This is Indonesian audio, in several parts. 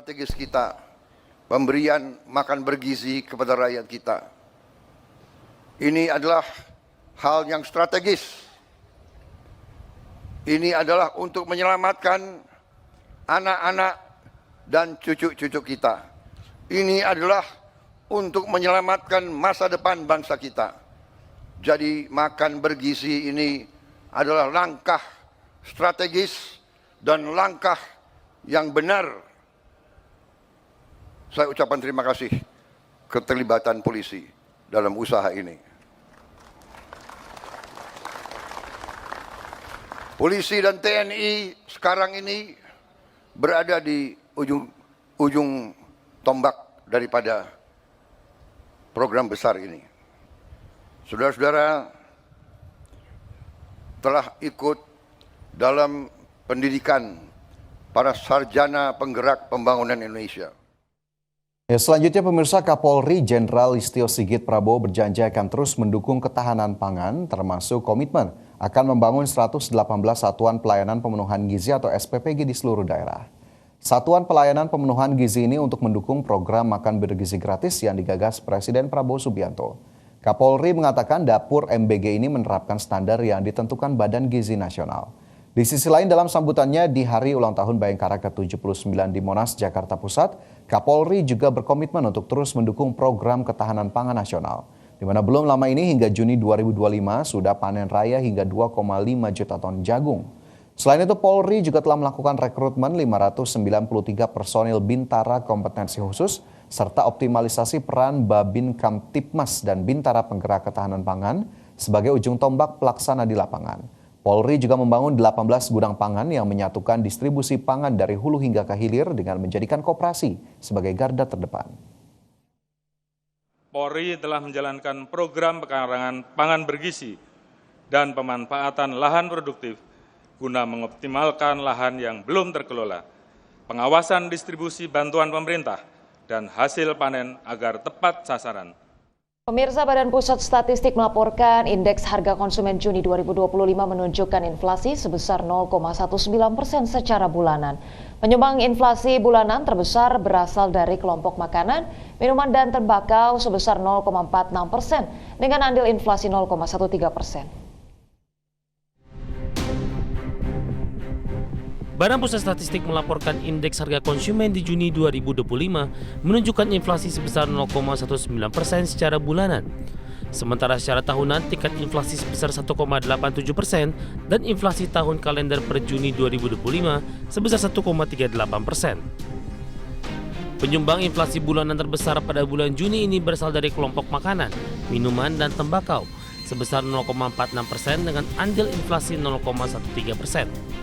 strategis kita, pemberian makan bergizi kepada rakyat kita. Ini adalah hal yang strategis. Ini adalah untuk menyelamatkan anak-anak dan cucu-cucu kita. Ini adalah untuk menyelamatkan masa depan bangsa kita. Jadi makan bergizi ini adalah langkah strategis dan langkah yang benar. Saya ucapkan terima kasih keterlibatan polisi dalam usaha ini. Polisi dan TNI sekarang ini berada di ujung tombak daripada program besar ini. Saudara-saudara telah ikut dalam pendidikan para sarjana penggerak pembangunan Indonesia. Selanjutnya pemirsa, Kapolri Jenderal Listio Sigit Prabowo berjanji akan terus mendukung ketahanan pangan termasuk komitmen akan membangun 118 satuan pelayanan pemenuhan gizi atau SPPG di seluruh daerah. Satuan pelayanan pemenuhan gizi ini untuk mendukung program makan bergizi gratis yang digagas Presiden Prabowo Subianto. Kapolri mengatakan dapur MBG ini menerapkan standar yang ditentukan Badan Gizi Nasional. Di sisi lain dalam sambutannya di hari ulang tahun Bayangkara ke-79 di Monas, Jakarta Pusat, Kapolri juga berkomitmen untuk terus mendukung program ketahanan pangan nasional, di mana belum lama ini hingga Juni 2025 sudah panen raya hingga 2,5 juta ton jagung. Selain itu, Polri juga telah melakukan rekrutmen 593 personil Bintara kompetensi khusus, serta optimalisasi peran Babin Kamtipmas dan Bintara Penggerak Ketahanan Pangan sebagai ujung tombak pelaksana di lapangan. Polri juga membangun 18 gudang pangan yang menyatukan distribusi pangan dari hulu hingga ke hilir dengan menjadikan koperasi sebagai garda terdepan. Polri telah menjalankan program pekarangan pangan bergizi dan pemanfaatan lahan produktif guna mengoptimalkan lahan yang belum terkelola, pengawasan distribusi bantuan pemerintah, dan hasil panen agar tepat sasaran. Pemirsa, Badan Pusat Statistik melaporkan indeks harga konsumen Juni 2025 menunjukkan inflasi sebesar 0,19% secara bulanan. Penyumbang inflasi bulanan terbesar berasal dari kelompok makanan, minuman, dan tembakau sebesar 0,46% dengan andil inflasi 0,13%. Badan Pusat Statistik melaporkan indeks harga konsumen di Juni 2025 menunjukkan inflasi sebesar 0,19% secara bulanan. Sementara secara tahunan tingkat inflasi sebesar 1,87% dan inflasi tahun kalender per Juni 2025 sebesar 1,38%. Penyumbang inflasi bulanan terbesar pada bulan Juni ini berasal dari kelompok makanan, minuman, dan tembakau sebesar 0,46% dengan andil inflasi 0,13%.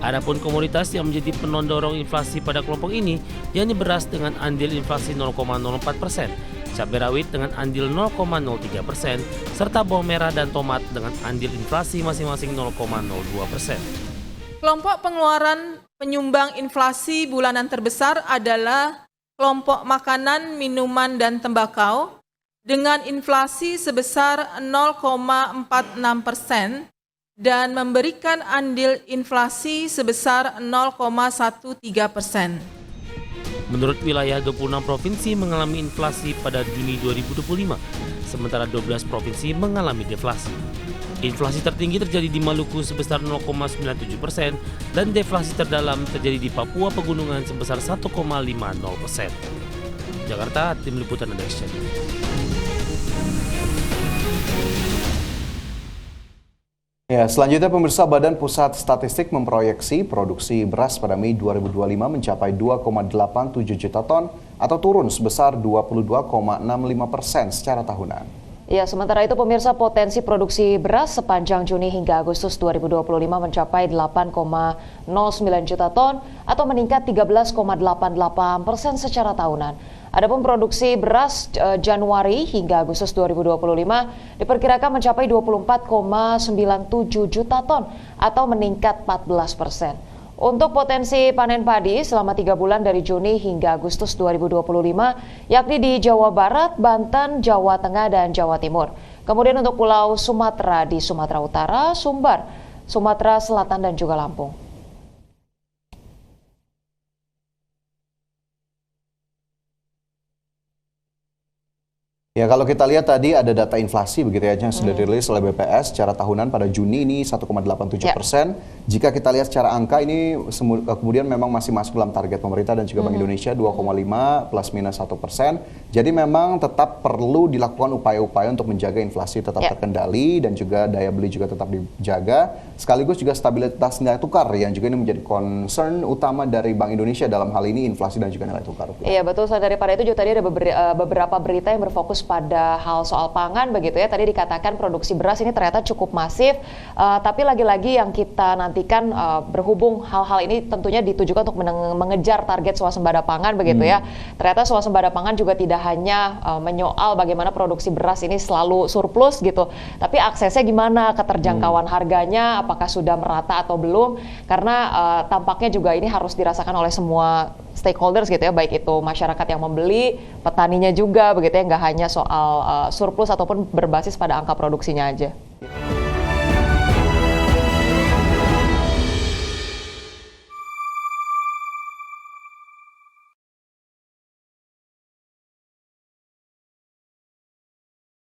Adapun komoditas yang menjadi pendorong inflasi pada kelompok ini, yakni beras dengan andil inflasi 0,04%, cabai rawit dengan andil 0,03%, serta bawang merah dan tomat dengan andil inflasi masing-masing 0,02%. Kelompok pengeluaran penyumbang inflasi bulanan terbesar adalah kelompok makanan, minuman, dan tembakau dengan inflasi sebesar 0,46%, dan memberikan andil inflasi sebesar 0,13%. Menurut wilayah, 26 provinsi mengalami inflasi pada Juni 2025, sementara 12 provinsi mengalami deflasi. Inflasi tertinggi terjadi di Maluku sebesar 0,97% dan deflasi terdalam terjadi di Papua Pegunungan sebesar 1,50%. Jakarta, Tim Liputan Indonesia. Ya, selanjutnya pemirsa, Badan Pusat Statistik memproyeksi produksi beras pada Mei 2025 mencapai 2,87 juta ton atau turun sebesar 22,65% secara tahunan. Ya, sementara itu pemirsa, potensi produksi beras sepanjang Juni hingga Agustus 2025 mencapai 8,09 juta ton atau meningkat 13,88% secara tahunan. Adapun produksi beras Januari hingga Agustus 2025 diperkirakan mencapai 24,97 juta ton atau meningkat 14%. Untuk potensi panen padi selama 3 bulan dari Juni hingga Agustus 2025, yakni di Jawa Barat, Banten, Jawa Tengah, dan Jawa Timur. Kemudian untuk Pulau Sumatera di Sumatera Utara, Sumbar, Sumatera Selatan, dan juga Lampung. Ya, kalau kita lihat tadi ada data inflasi begitu ya yang sudah dirilis oleh BPS secara tahunan pada Juni ini 1,87%. Jika kita lihat secara angka ini kemudian memang masih masuk dalam target pemerintah dan juga Bank Indonesia 2,5 plus minus 1%. Jadi memang tetap perlu dilakukan upaya-upaya untuk menjaga inflasi tetap terkendali dan juga daya beli juga tetap dijaga. Sekaligus juga stabilitas nilai tukar yang juga ini menjadi concern utama dari Bank Indonesia dalam hal ini inflasi dan juga nilai tukar. Iya betul, daripada itu juga tadi ada beberapa berita yang berfokus pada hal soal pangan begitu ya. Tadi dikatakan produksi beras ini ternyata cukup masif, tapi lagi-lagi yang kita nantikan berhubung hal-hal ini tentunya ditujukan untuk mengejar target swasembada pangan begitu ya. Ternyata swasembada pangan juga tidak hanya menyoal bagaimana produksi beras ini selalu surplus gitu, tapi aksesnya gimana, keterjangkauan harganya, apakah sudah merata atau belum, karena tampaknya juga ini harus dirasakan oleh semua stakeholders gitu ya, baik itu masyarakat yang membeli, petaninya juga begitu ya, nggak hanya soal surplus ataupun berbasis pada angka produksinya aja.